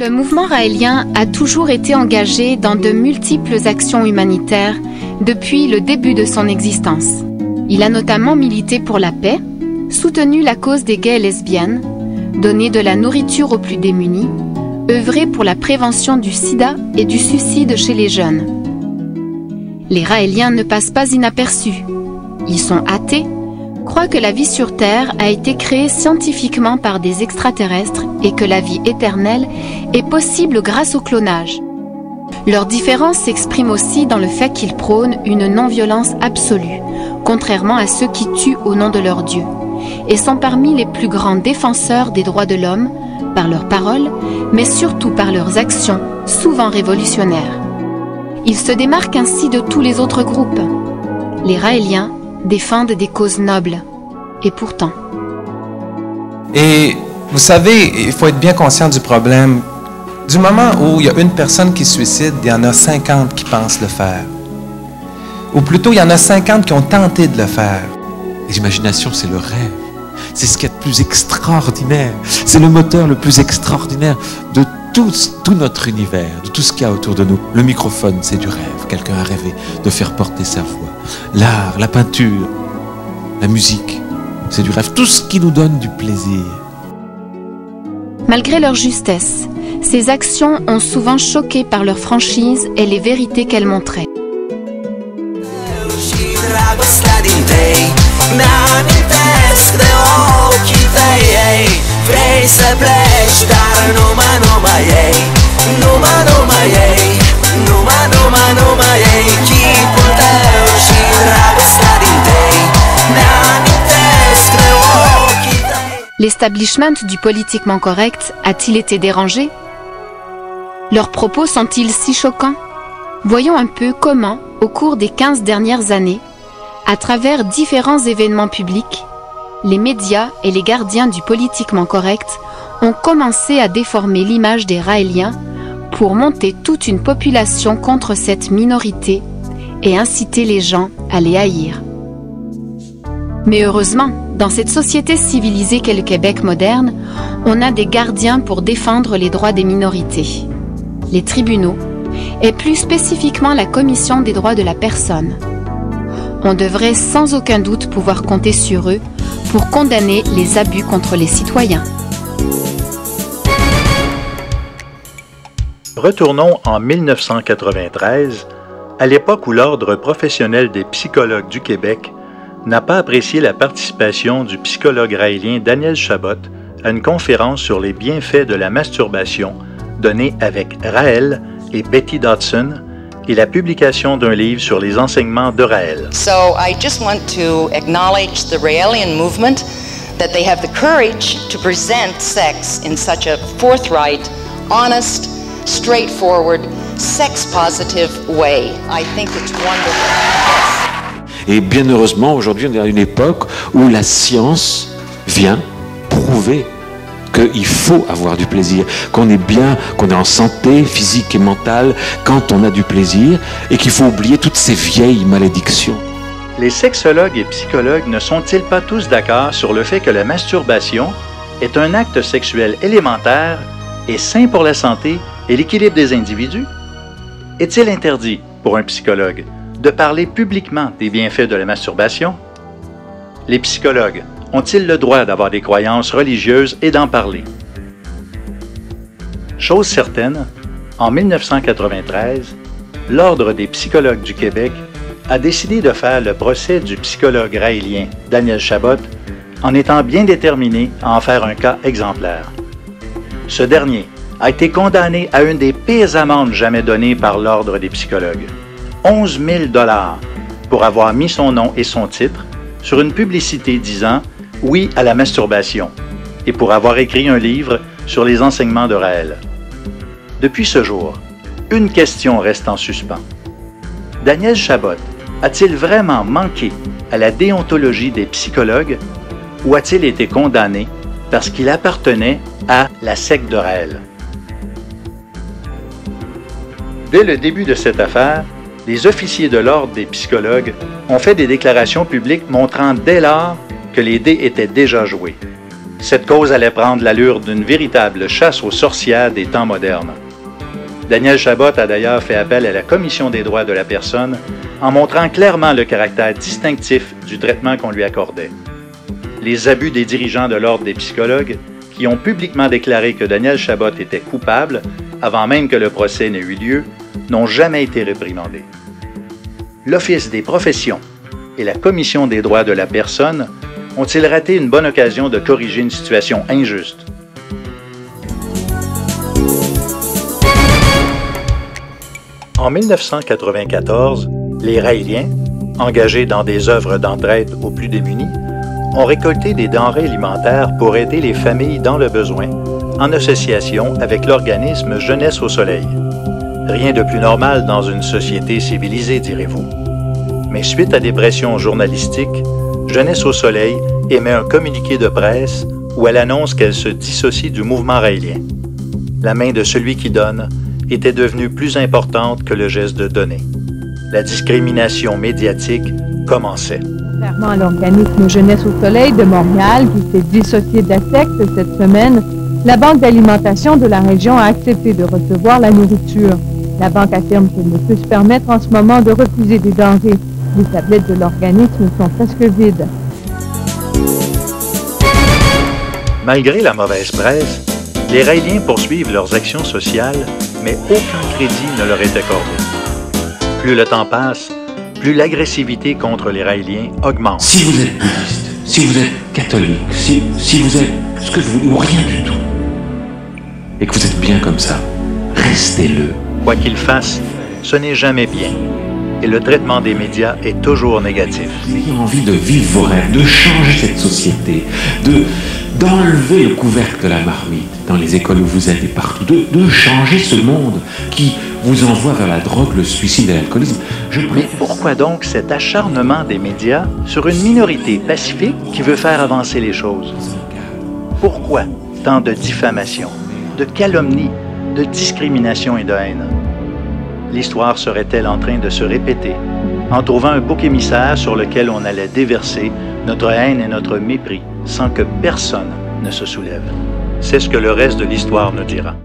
Le mouvement raélien a toujours été engagé dans de multiples actions humanitaires depuis le début de son existence. Il a notamment milité pour la paix, soutenu la cause des gays et lesbiennes, donné de la nourriture aux plus démunis, œuvré pour la prévention du sida et du suicide chez les jeunes. Les raéliens ne passent pas inaperçus. Ils sont athées, croient que la vie sur Terre a été créée scientifiquement par des extraterrestres et que la vie éternelle est possible grâce au clonage. Leur différence s'exprime aussi dans le fait qu'ils prônent une non-violence absolue, contrairement à ceux qui tuent au nom de leur Dieu, et sont parmi les plus grands défenseurs des droits de l'homme, par leurs paroles, mais surtout par leurs actions, souvent révolutionnaires. Ils se démarquent ainsi de tous les autres groupes. Les raéliens défendent des causes nobles. Et pourtant... Et vous savez, il faut être bien conscient du problème. Du moment où il y a une personne qui se suicide, il y en a 50 qui pensent le faire. Ou plutôt, il y en a 50 qui ont tenté de le faire. L'imagination, c'est le rêve. C'est ce qu'il y a de plus extraordinaire. C'est le moteur le plus extraordinaire de tout notre univers, de tout ce qu'il y a autour de nous. Le microphone, c'est du rêve. Quelqu'un a rêvé de faire porter sa voix. L'art, la peinture, la musique, c'est du rêve. Tout ce qui nous donne du plaisir. Malgré leur justesse, ces actions ont souvent choqué par leur franchise et les vérités qu'elles montraient. L'establishment du politiquement correct a-t-il été dérangé? Leurs propos sont-ils si choquants? Voyons un peu comment, au cours des 15 dernières années, à travers différents événements publics, les médias et les gardiens du politiquement correct ont commencé à déformer l'image des raéliens pour monter toute une population contre cette minorité et inciter les gens à les haïr. Mais heureusement, dans cette société civilisée qu'est le Québec moderne, on a des gardiens pour défendre les droits des minorités. Les tribunaux, et plus spécifiquement la Commission des droits de la personne. On devrait sans aucun doute pouvoir compter sur eux pour condamner les abus contre les citoyens. Retournons en 1993, à l'époque où l'Ordre professionnel des psychologues du Québec n'a pas apprécié la participation du psychologue raélien Daniel Chabot à une conférence sur les bienfaits de la masturbation donnée avec Raël et Betty Dodson et la publication d'un livre sur les enseignements de Raël. So I just want to acknowledge the Raelian movement, that they have the courage to present sex in such a forthright, honest, straightforward, sex-positive way. I think it's wonderful. Et bien heureusement, aujourd'hui, on est à une époque où la science vient prouver qu'il faut avoir du plaisir, qu'on est bien, qu'on est en santé physique et mentale quand on a du plaisir et qu'il faut oublier toutes ces vieilles malédictions. Les sexologues et psychologues ne sont-ils pas tous d'accord sur le fait que la masturbation est un acte sexuel élémentaire et sain pour la santé et l'équilibre des individus? Est-il interdit pour un psychologue de parler publiquement des bienfaits de la masturbation? Les psychologues ont-ils le droit d'avoir des croyances religieuses et d'en parler? Chose certaine, en 1993, l'Ordre des psychologues du Québec a décidé de faire le procès du psychologue raélien Daniel Chabot en étant bien déterminé à en faire un cas exemplaire. Ce dernier a été condamné à une des pires amendes jamais données par l'Ordre des psychologues, 11 000 $ pour avoir mis son nom et son titre sur une publicité disant « Oui à la masturbation » et pour avoir écrit un livre sur les enseignements de Raël. Depuis ce jour, une question reste en suspens. Daniel Chabot a-t-il vraiment manqué à la déontologie des psychologues ou a-t-il été condamné parce qu'il appartenait à la secte de Raël? Dès le début de cette affaire, les officiers de l'Ordre des psychologues ont fait des déclarations publiques montrant dès lors que les dés étaient déjà joués. Cette cause allait prendre l'allure d'une véritable chasse aux sorcières des temps modernes. Daniel Chabot a d'ailleurs fait appel à la Commission des droits de la personne en montrant clairement le caractère distinctif du traitement qu'on lui accordait. Les abus des dirigeants de l'Ordre des psychologues, qui ont publiquement déclaré que Daniel Chabot était coupable, avant même que le procès n'ait eu lieu, n'ont jamais été réprimandés. L'Office des professions et la Commission des droits de la personne ont-ils raté une bonne occasion de corriger une situation injuste? En 1994, les Raéliens, engagés dans des œuvres d'entraide aux plus démunis, ont récolté des denrées alimentaires pour aider les familles dans le besoin, en association avec l'organisme Jeunesse au Soleil. Rien de plus normal dans une société civilisée, direz-vous. Mais suite à des pressions journalistiques, Jeunesse au Soleil émet un communiqué de presse où elle annonce qu'elle se dissocie du mouvement raélien. La main de celui qui donne était devenue plus importante que le geste de donner. La discrimination médiatique commençait. Contrairement à l'organisme Jeunesse au Soleil de Montréal, qui s'est dissocié de la secte cette semaine, la Banque d'alimentation de la région a accepté de recevoir la nourriture. La banque affirme qu'elle ne peut se permettre en ce moment de refuser des denrées. Les tablettes de l'organisme sont presque vides. Malgré la mauvaise presse, les Raéliens poursuivent leurs actions sociales, mais aucun crédit ne leur est accordé. Plus le temps passe, plus l'agressivité contre les Raéliens augmente. Si vous êtes bouddhiste, si vous êtes catholique, si vous êtes ce que vous voulez, ou rien du tout, et que vous êtes bien comme ça, restez-le. Quoi qu'il fasse, ce n'est jamais bien. Et le traitement des médias est toujours négatif. Ayez envie de vivre vos rêves, de changer cette société, d'enlever le couvercle de la marmite dans les écoles où vous êtes et partout, de changer ce monde qui vous envoie vers la drogue, le suicide et l'alcoolisme. Mais pourquoi donc cet acharnement des médias sur une minorité pacifique qui veut faire avancer les choses? Pourquoi tant de diffamation, de calomnie, de discrimination et de haine? L'histoire serait-elle en train de se répéter, en trouvant un bouc émissaire sur lequel on allait déverser notre haine et notre mépris sans que personne ne se soulève? C'est ce que le reste de l'histoire nous dira.